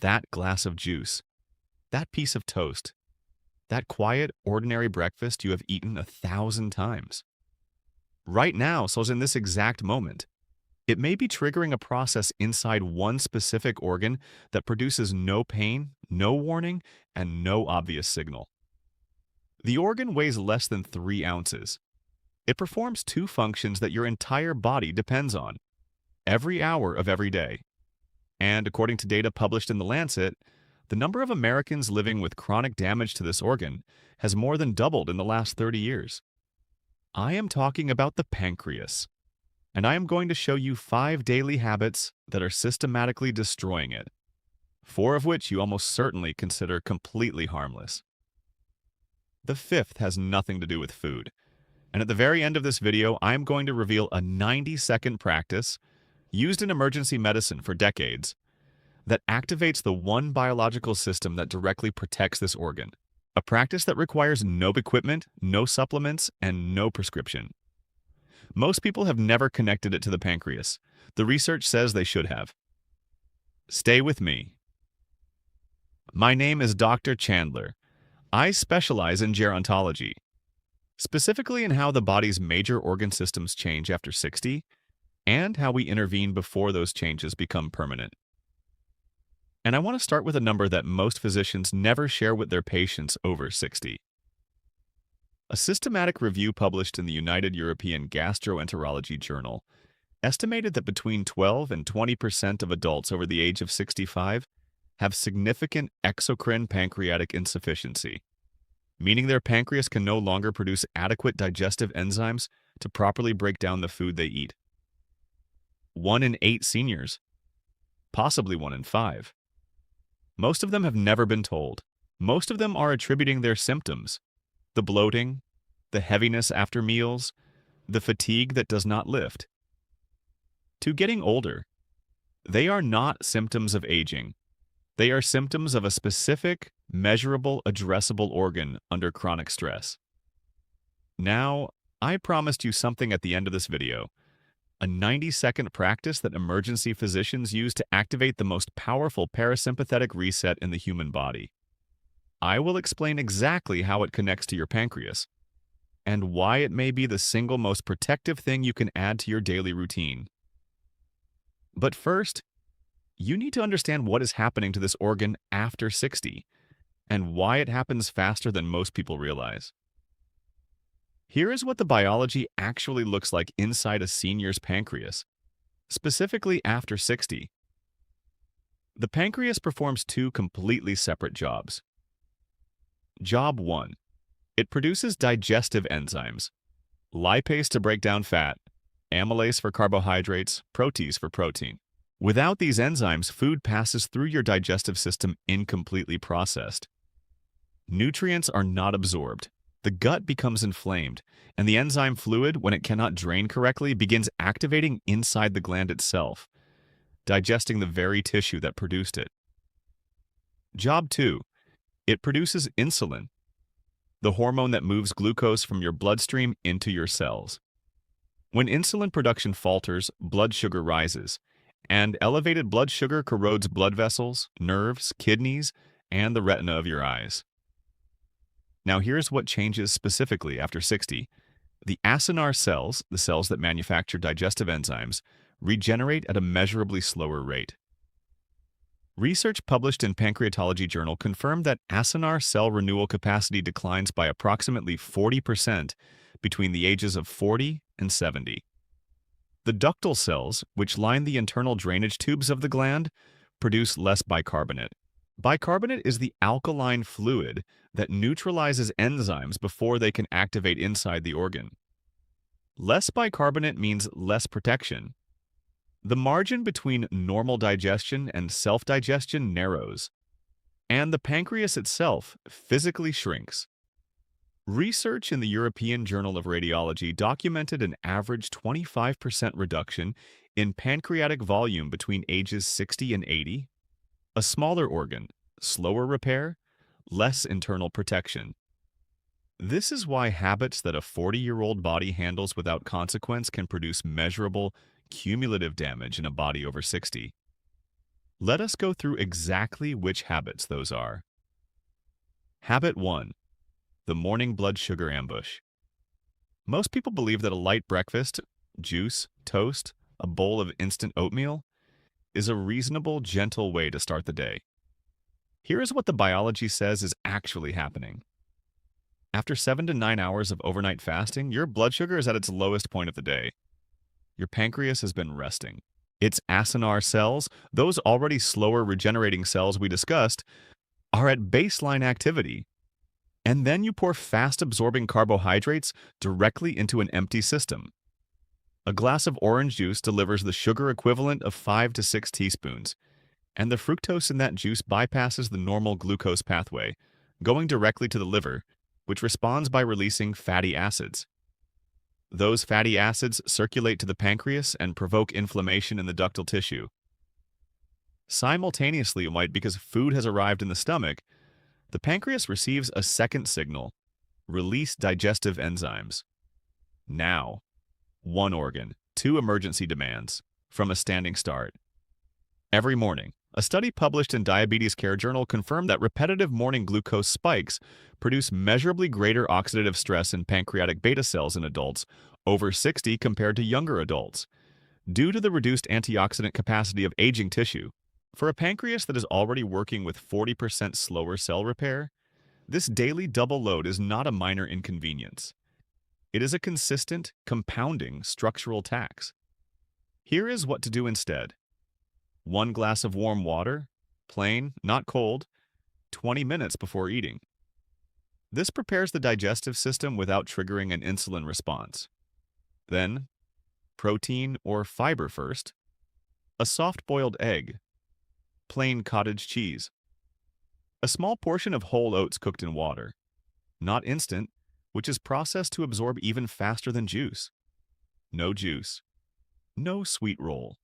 that glass of juice, that piece of toast, that quiet, ordinary breakfast you have eaten 1,000 times. Right now, so as in this exact moment, it may be triggering a process inside one specific organ that produces no pain, no warning, and no obvious signal. The organ weighs less than 3 ounces. It performs two functions that your entire body depends on, every hour of every day. And according to data published in The Lancet, the number of Americans living with chronic damage to this organ has more than doubled in the last 30 years. I am talking about the pancreas, and I am going to show you 5 daily habits that are systematically destroying it, 4 of which you almost certainly consider completely harmless. The 5th has nothing to do with food, and at the very end of this video, I am going to reveal a 90-second practice used in emergency medicine for decades that activates the one biological system that directly protects this organ, a practice that requires no equipment, no supplements, and no prescription. Most people have never connected it to the pancreas. The research says they should have. Stay with me. My name is Dr. Chandler. I specialize in gerontology, specifically in how the body's major organ systems change after 60 and how we intervene before those changes become permanent. And I want to start with a number that most physicians never share with their patients over 60. A systematic review published in the United European Gastroenterology Journal estimated that between 12 and 20% of adults over the age of 65 have significant exocrine pancreatic insufficiency, meaning their pancreas can no longer produce adequate digestive enzymes to properly break down the food they eat. 1 in 8 seniors, possibly 1 in 5. Most of them have never been told. Most of them are attributing their symptoms, the bloating, the heaviness after meals, the fatigue that does not lift, to getting older. They are not symptoms of aging. They are symptoms of a specific, measurable, addressable organ under chronic stress. Now, I promised you something at the end of this video, a 90-second practice that emergency physicians use to activate the most powerful parasympathetic reset in the human body. I will explain exactly how it connects to your pancreas and why it may be the single most protective thing you can add to your daily routine. But first, you need to understand what is happening to this organ after 60 and why it happens faster than most people realize. Here is what the biology actually looks like inside a senior's pancreas, specifically after 60. The pancreas performs 2 completely separate jobs. Job 1. It produces digestive enzymes, lipase to break down fat, amylase for carbohydrates, protease for protein. Without these enzymes, food passes through your digestive system incompletely processed. Nutrients are not absorbed. The gut becomes inflamed, and the enzyme fluid, when it cannot drain correctly, begins activating inside the gland itself, digesting the very tissue that produced it. Job 2. It produces insulin, the hormone that moves glucose from your bloodstream into your cells. When insulin production falters, blood sugar rises, and elevated blood sugar corrodes blood vessels, nerves, kidneys, and the retina of your eyes. Now here's what changes specifically after 60. The acinar cells, the cells that manufacture digestive enzymes, regenerate at a measurably slower rate. Research published in Pancreatology Journal confirmed that acinar cell renewal capacity declines by approximately 40% between the ages of 40 and 70. The ductal cells, which line the internal drainage tubes of the gland, produce less bicarbonate. Bicarbonate is the alkaline fluid that neutralizes enzymes before they can activate inside the organ. Less bicarbonate means less protection. The margin between normal digestion and self-digestion narrows, and the pancreas itself physically shrinks. Research in the European Journal of Radiology documented an average 25% reduction in pancreatic volume between ages 60 and 80. A smaller organ, slower repair, less internal protection. This is why habits that a 40-year-old body handles without consequence can produce measurable, cumulative damage in a body over 60. Let us go through exactly which habits those are. Habit 1. The morning blood sugar ambush. Most people believe that a light breakfast, juice, toast, a bowl of instant oatmeal, is a reasonable, gentle way to start the day. Here is what the biology says is actually happening. After 7 to 9 hours of overnight fasting, your blood sugar is at its lowest point of the day. Your pancreas has been resting. Its acinar cells, those already slower regenerating cells we discussed, are at baseline activity. And then you pour fast-absorbing carbohydrates directly into an empty system. A glass of orange juice delivers the sugar equivalent of 5 to 6 teaspoons, and the fructose in that juice bypasses the normal glucose pathway, going directly to the liver, which responds by releasing fatty acids. Those fatty acids circulate to the pancreas and provoke inflammation in the ductal tissue. Simultaneously, because food has arrived in the stomach, the pancreas receives a second signal: release digestive enzymes. Now, one organ, two emergency demands, from a standing start. Every morning, a study published in Diabetes Care Journal confirmed that repetitive morning glucose spikes produce measurably greater oxidative stress in pancreatic beta cells in adults over 60 compared to younger adults, due to the reduced antioxidant capacity of aging tissue. For a pancreas that is already working with 40% slower cell repair, this daily double load is not a minor inconvenience. It is a consistent, compounding structural tax. Here is what to do instead. 1 glass of warm water, plain, not cold, 20 minutes before eating. This prepares the digestive system without triggering an insulin response. Then, protein or fiber first, a soft-boiled egg, plain cottage cheese, a small portion of whole oats cooked in water, not instant, which is processed to absorb even faster than juice. No juice, no sweet roll,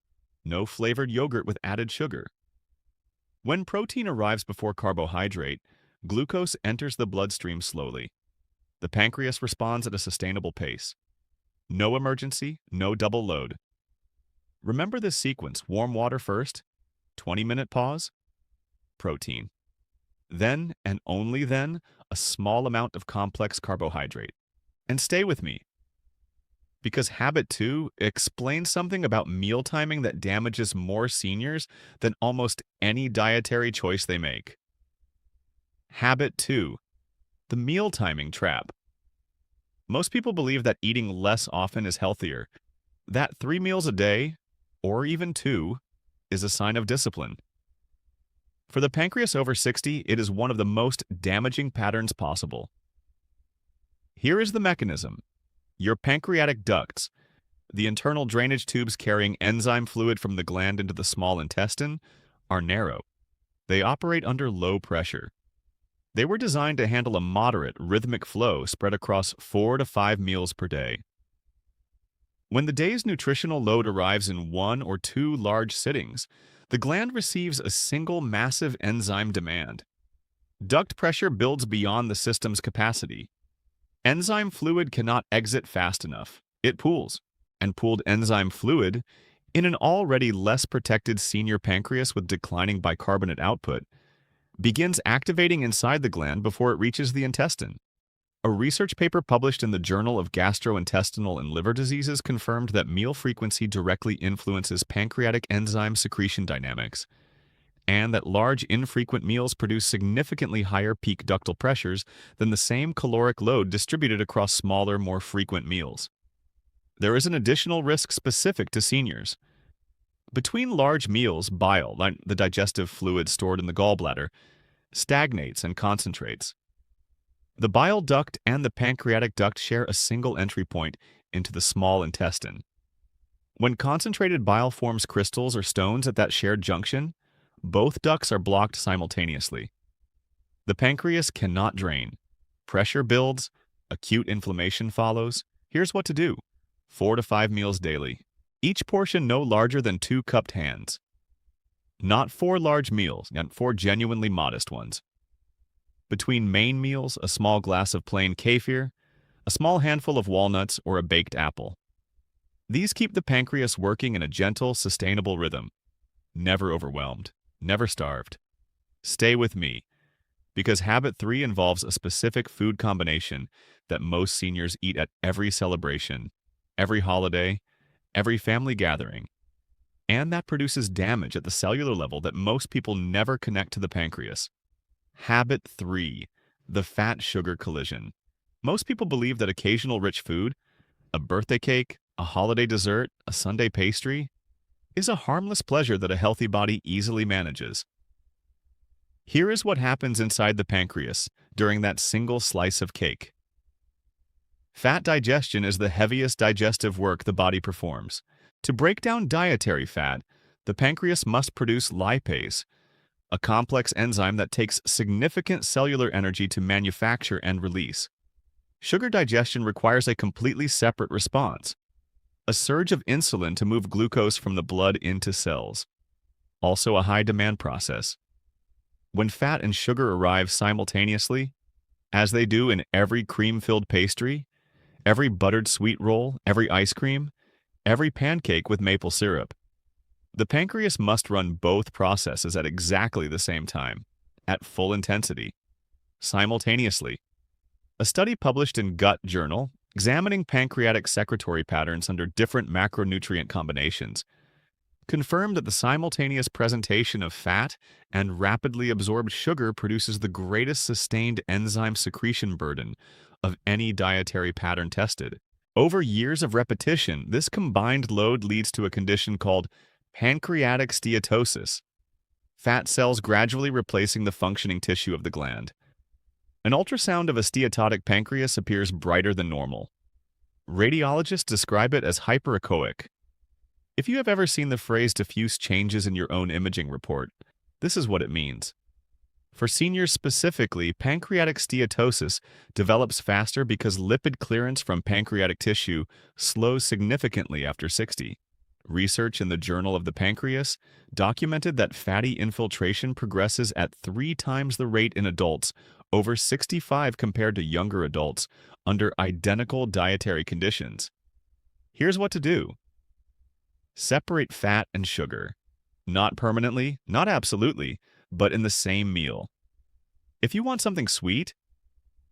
no flavored yogurt with added sugar. When protein arrives before carbohydrate, glucose enters the bloodstream slowly. The pancreas responds at a sustainable pace. No emergency, no double load. Remember this sequence: warm water first, 20-minute pause, protein. Then, and only then, a small amount of complex carbohydrate. And stay with me, because habit 2 explains something about meal timing that damages more seniors than almost any dietary choice they make. Habit 2, the meal timing trap. Most people believe that eating less often is healthier, that 3 meals a day, or even 2, is a sign of discipline. For the pancreas over 60, it is one of the most damaging patterns possible. Here is the mechanism. Your pancreatic ducts, the internal drainage tubes carrying enzyme fluid from the gland into the small intestine, are narrow. They operate under low pressure. They were designed to handle a moderate, rhythmic flow spread across 4 to 5 meals per day. When the day's nutritional load arrives in 1 or 2 large sittings, the gland receives a single massive enzyme demand. Duct pressure builds beyond the system's capacity. Enzyme fluid cannot exit fast enough. It pools, and pooled enzyme fluid, in an already less protected senior pancreas with declining bicarbonate output, begins activating inside the gland before it reaches the intestine. A research paper published in the Journal of Gastrointestinal and Liver Diseases confirmed that meal frequency directly influences pancreatic enzyme secretion dynamics, and that large, infrequent meals produce significantly higher peak ductal pressures than the same caloric load distributed across smaller, more frequent meals. There is an additional risk specific to seniors. Between large meals, bile, like the digestive fluid stored in the gallbladder, stagnates and concentrates. The bile duct and the pancreatic duct share a single entry point into the small intestine. When concentrated bile forms crystals or stones at that shared junction, both ducts are blocked simultaneously. The pancreas cannot drain. Pressure builds, acute inflammation follows. Here's what to do: 4 to 5 meals daily, each portion no larger than 2 cupped hands. Not 4 large meals, and 4 genuinely modest ones. Between main meals, a small glass of plain kefir, a small handful of walnuts, or a baked apple. These keep the pancreas working in a gentle, sustainable rhythm, never overwhelmed. never starved. Stay with me, because habit 3 involves a specific food combination that most seniors eat at every celebration, every holiday, every family gathering, and that produces damage at the cellular level that most people never connect to the pancreas. Habit 3, the fat-sugar collision. Most people believe that occasional rich food, a birthday cake, a holiday dessert, a Sunday pastry, is a harmless pleasure that a healthy body easily manages. Here is what happens inside the pancreas during that single slice of cake. Fat digestion is the heaviest digestive work the body performs. To break down dietary fat, the pancreas must produce lipase, a complex enzyme that takes significant cellular energy to manufacture and release. Sugar digestion requires a completely separate response, a surge of insulin to move glucose from the blood into cells. Also a high-demand process. When fat and sugar arrive simultaneously, as they do in every cream-filled pastry, every buttered sweet roll, every ice cream, every pancake with maple syrup, the pancreas must run both processes at exactly the same time, at full intensity, simultaneously. A study published in Gut Journal, examining pancreatic secretory patterns under different macronutrient combinations, confirmed that the simultaneous presentation of fat and rapidly absorbed sugar produces the greatest sustained enzyme secretion burden of any dietary pattern tested. Over years of repetition, this combined load leads to a condition called pancreatic steatosis, fat cells gradually replacing the functioning tissue of the gland. An ultrasound of a steatotic pancreas appears brighter than normal. Radiologists describe it as hyperechoic. If you have ever seen the phrase diffuse changes in your own imaging report, this is what it means. For seniors specifically, pancreatic steatosis develops faster because lipid clearance from pancreatic tissue slows significantly after 60. Research in the Journal of the Pancreas documented that fatty infiltration progresses at 3 times the rate in adults over 65 compared to younger adults under identical dietary conditions. Here's what to do. Separate fat and sugar. Not permanently, not absolutely, but in the same meal. If you want something sweet,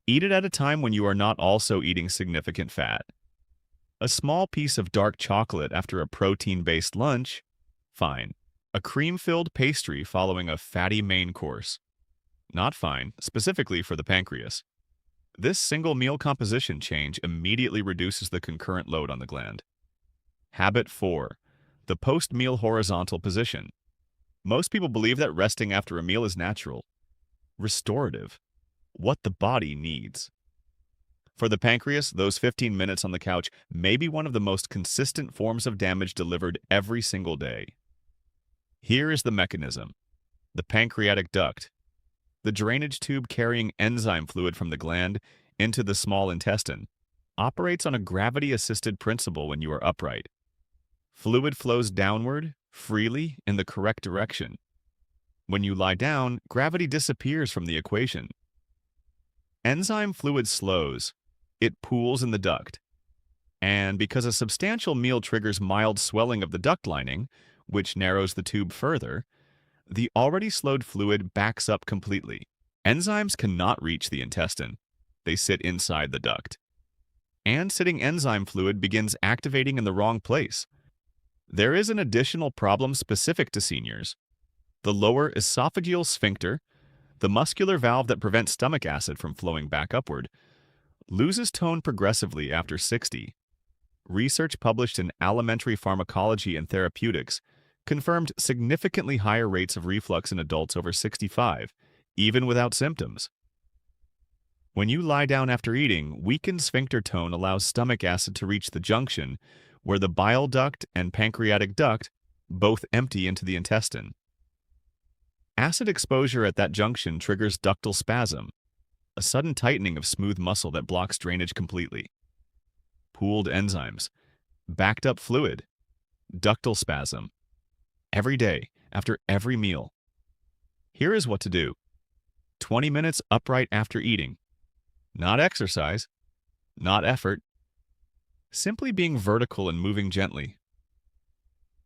eat it at a time when you are not also eating significant fat. A small piece of dark chocolate after a protein-based lunch, fine. A cream-filled pastry following a fatty main course, not fine, specifically for the pancreas. This single meal composition change immediately reduces the concurrent load on the gland. Habit 4. The post-meal horizontal position. Most people believe that resting after a meal is natural, restorative, what the body needs. For the pancreas, those 15 minutes on the couch may be one of the most consistent forms of damage delivered every single day. Here is the mechanism. The pancreatic duct, the drainage tube carrying enzyme fluid from the gland into the small intestine, operates on a gravity-assisted principle when you are upright. Fluid flows downward, freely, in the correct direction. When you lie down, gravity disappears from the equation. Enzyme fluid slows. It pools in the duct. And because a substantial meal triggers mild swelling of the duct lining, which narrows the tube further, the already slowed fluid backs up completely. Enzymes cannot reach the intestine. They sit inside the duct. And sitting enzyme fluid begins activating in the wrong place. There is an additional problem specific to seniors. The lower esophageal sphincter, the muscular valve that prevents stomach acid from flowing back upward, loses tone progressively after 60. Research published in Alimentary Pharmacology and Therapeutics confirmed significantly higher rates of reflux in adults over 65, even without symptoms. When you lie down after eating, weakened sphincter tone allows stomach acid to reach the junction where the bile duct and pancreatic duct both empty into the intestine. Acid exposure at that junction triggers ductal spasm, a sudden tightening of smooth muscle that blocks drainage completely. Pooled enzymes, backed up fluid, ductal spasm. Every day, after every meal. Here is what to do. 20 minutes upright after eating. Not exercise, not effort. Simply being vertical and moving gently.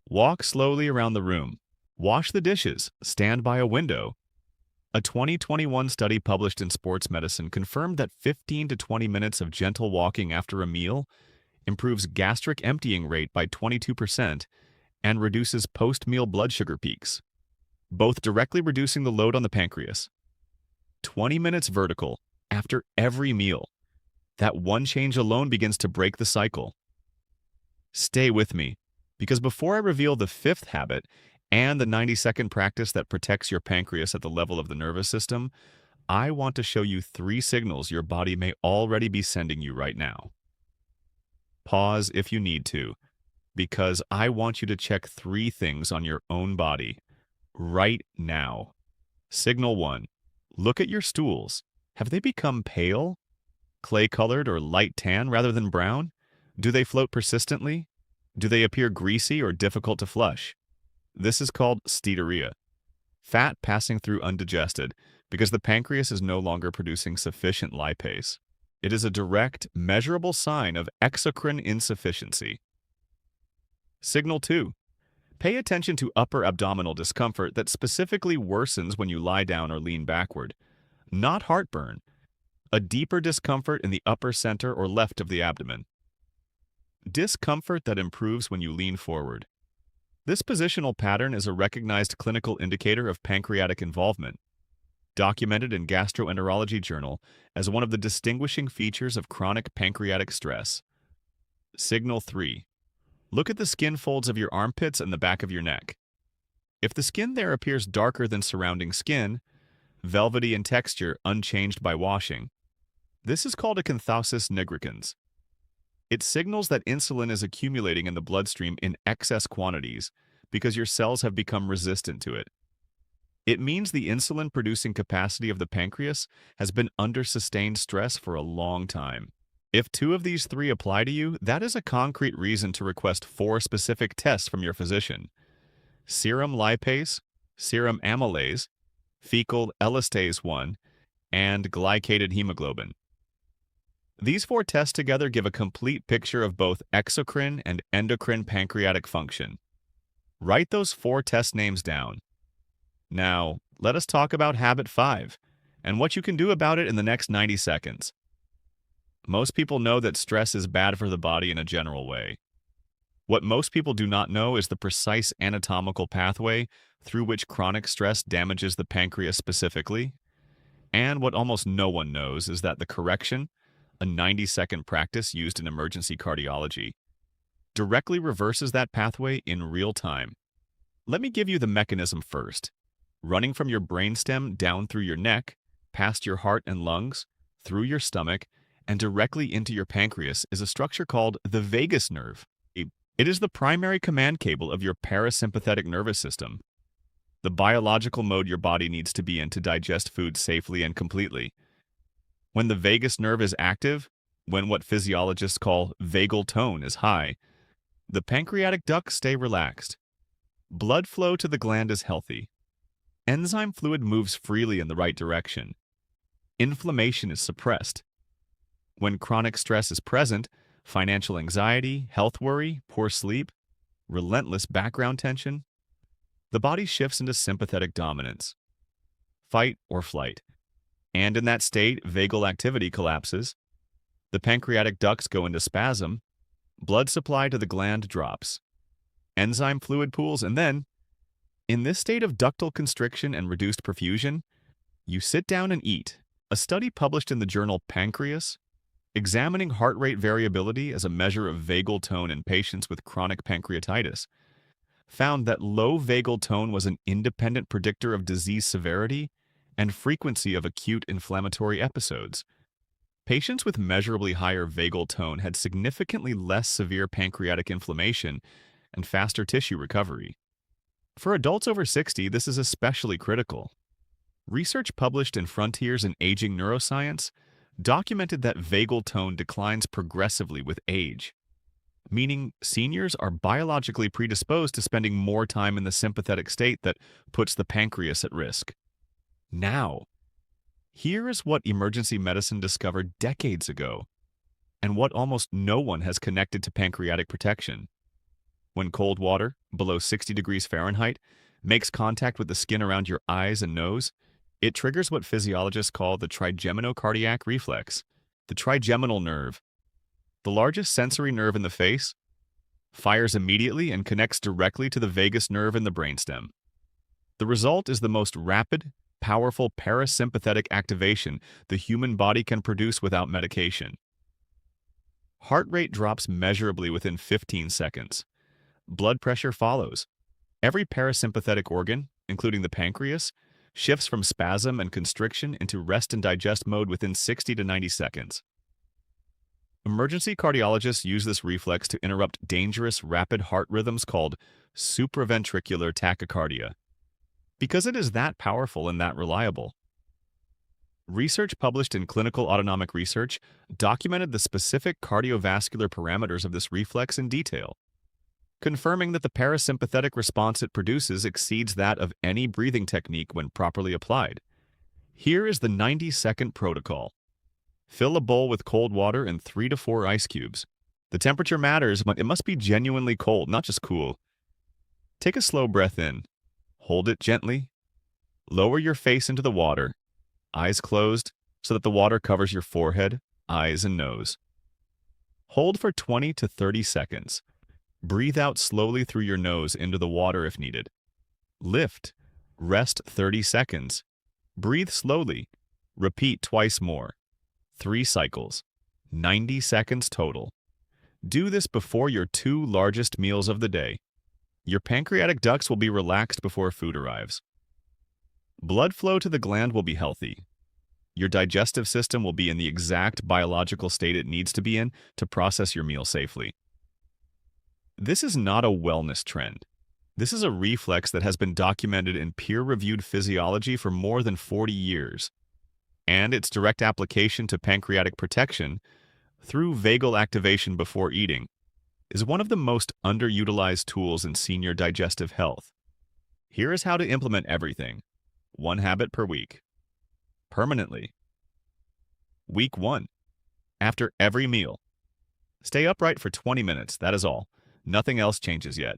Walk slowly around the room, Wash the dishes, stand by a window. A 2021 study published in Sports Medicine confirmed that 15 to 20 minutes of gentle walking after a meal improves gastric emptying rate by 22% and reduces post-meal blood sugar peaks, both directly reducing the load on the pancreas. 20 minutes vertical after every meal. That one change alone begins to break the cycle. Stay with me, because before I reveal the fifth habit and the 90-second practice that protects your pancreas at the level of the nervous system, I want to show you 3 signals your body may already be sending you right now. Pause if you need to, because I want you to check 3 things on your own body right now. Signal 1. Look at your stools. Have they become pale, clay-colored, or light tan rather than brown? Do they float persistently? Do they appear greasy or difficult to flush? This is called steatorrhea, fat passing through undigested because the pancreas is no longer producing sufficient lipase. It is a direct, measurable sign of exocrine insufficiency. Signal 2. Pay attention to upper abdominal discomfort that specifically worsens when you lie down or lean backward. Not heartburn, a deeper discomfort in the upper center or left of the abdomen. Discomfort that improves when you lean forward. This positional pattern is a recognized clinical indicator of pancreatic involvement, documented in Gastroenterology Journal as one of the distinguishing features of chronic pancreatic stress. Signal 3. Look at the skin folds of your armpits and the back of your neck. If the skin there appears darker than surrounding skin, velvety in texture, unchanged by washing, this is called a canthosis nigricans. It signals that insulin is accumulating in the bloodstream in excess quantities because your cells have become resistant to it. It means the insulin-producing capacity of the pancreas has been under sustained stress for a long time. If 2 of these 3 apply to you, that is a concrete reason to request 4 specific tests from your physician: serum lipase, serum amylase, fecal elastase 1, and glycated hemoglobin. These 4 tests together give a complete picture of both exocrine and endocrine pancreatic function. Write those 4 test names down. Now, let us talk about habit 5 and what you can do about it in the next 90 seconds. Most people know that stress is bad for the body in a general way. What most people do not know is the precise anatomical pathway through which chronic stress damages the pancreas specifically. And what almost no one knows is that the correction, a 90-second practice used in emergency cardiology, directly reverses that pathway in real time. Let me give you the mechanism first. Running from your brainstem down through your neck, past your heart and lungs, through your stomach, and directly into your pancreas is a structure called the vagus nerve. It is the primary command cable of your parasympathetic nervous system, the biological mode your body needs to be in to digest food safely and completely. When the vagus nerve is active, when what physiologists call vagal tone is high, the pancreatic ducts stay relaxed. Blood flow to the gland is healthy. Enzyme fluid moves freely in the right direction. Inflammation is suppressed. When chronic stress is present, financial anxiety, health worry, poor sleep, relentless background tension, the body shifts into sympathetic dominance, fight or flight. And in that state, vagal activity collapses, the pancreatic ducts go into spasm, blood supply to the gland drops, enzyme fluid pools, and then, in this state of ductal constriction and reduced perfusion, you sit down and eat. A study published in the journal Pancreas, examining heart rate variability as a measure of vagal tone in patients with chronic pancreatitis, found that low vagal tone was an independent predictor of disease severity and frequency of acute inflammatory episodes. Patients with measurably higher vagal tone had significantly less severe pancreatic inflammation and faster tissue recovery. For adults over 60, this is especially critical. Research published in Frontiers in Aging Neuroscience documented that vagal tone declines progressively with age, meaning seniors are biologically predisposed to spending more time in the sympathetic state that puts the pancreas at risk. Now, here is what emergency medicine discovered decades ago, and what almost no one has connected to pancreatic protection. When cold water, below 60 degrees Fahrenheit, makes contact with the skin around your eyes and nose, it triggers what physiologists call the trigeminocardiac reflex, the trigeminal nerve. The largest sensory nerve in the face fires immediately and connects directly to the vagus nerve in the brainstem. The result is the most rapid, powerful parasympathetic activation the human body can produce without medication. Heart rate drops measurably within 15 seconds. Blood pressure follows. Every parasympathetic organ, including the pancreas, shifts from spasm and constriction into rest and digest mode within 60 to 90 seconds. Emergency cardiologists use this reflex to interrupt dangerous rapid heart rhythms called supraventricular tachycardia, because it is that powerful and that reliable. Research published in Clinical Autonomic Research documented the specific cardiovascular parameters of this reflex in detail, confirming that the parasympathetic response it produces exceeds that of any breathing technique when properly applied. Here is the 90-second protocol. Fill a bowl with cold water and 3 to 4 ice cubes. The temperature matters, but it must be genuinely cold, not just cool. Take a slow breath in. Hold it gently. Lower your face into the water, eyes closed, so that the water covers your forehead, eyes, and nose. Hold for 20 to 30 seconds. Breathe out slowly through your nose into the water if needed. Lift. Rest 30 seconds. Breathe slowly. Repeat twice more. 3 cycles. 90 seconds total. Do this before your 2 largest meals of the day. Your pancreatic ducts will be relaxed before food arrives. Blood flow to the gland will be healthy. Your digestive system will be in the exact biological state it needs to be in to process your meal safely. This is not a wellness trend. This is a reflex that has been documented in peer-reviewed physiology for more than 40 years, and its direct application to pancreatic protection through vagal activation before eating is one of the most underutilized tools in senior digestive health. Here is how to implement everything. 1 habit per week. Permanently. Week 1. After every meal. Stay upright for 20 minutes, that is all. Nothing else changes yet.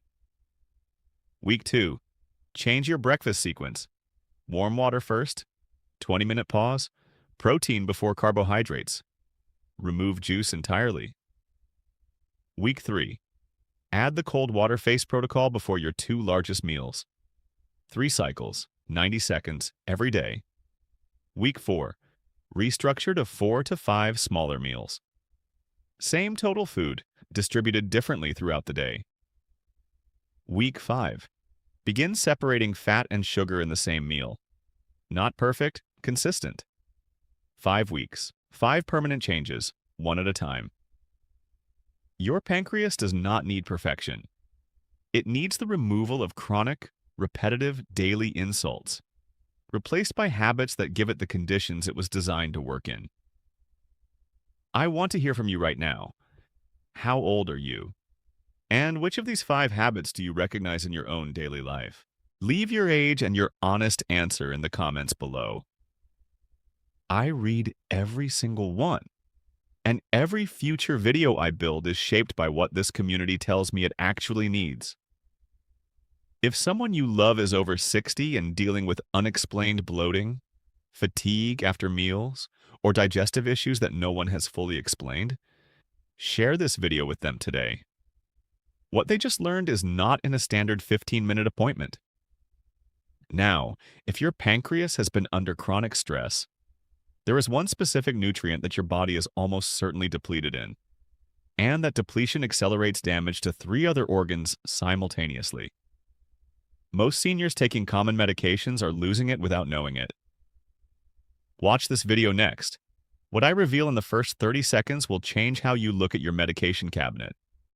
Week 2. Change your breakfast sequence. Warm water first, 20-minute pause, protein before carbohydrates. Remove juice entirely. Week 3. Add the cold water face protocol before your 2 largest meals. 3 cycles, 90 seconds, every day. Week 4. Restructure to 4 to 5 smaller meals. Same total food, distributed differently throughout the day. Week 5. Begin separating fat and sugar in the same meal. Not perfect, consistent. 5 weeks, 5 permanent changes, 1 at a time. Your pancreas does not need perfection. It needs the removal of chronic, repetitive, daily insults, replaced by habits that give it the conditions it was designed to work in. I want to hear from you right now. How old are you? And which of these 5 habits do you recognize in your own daily life? Leave your age and your honest answer in the comments below. I read every single one, and every future video I build is shaped by what this community tells me it actually needs. If someone you love is over 60 and dealing with unexplained bloating, fatigue after meals, or digestive issues that no one has fully explained, share this video with them today. What they just learned is not in a standard 15-minute appointment. Now, if your pancreas has been under chronic stress, there is one specific nutrient that your body is almost certainly depleted in, and that depletion accelerates damage to 3 other organs simultaneously. Most seniors taking common medications are losing it without knowing it. Watch this video next. What I reveal in the first 30 seconds will change how you look at your medication cabinet.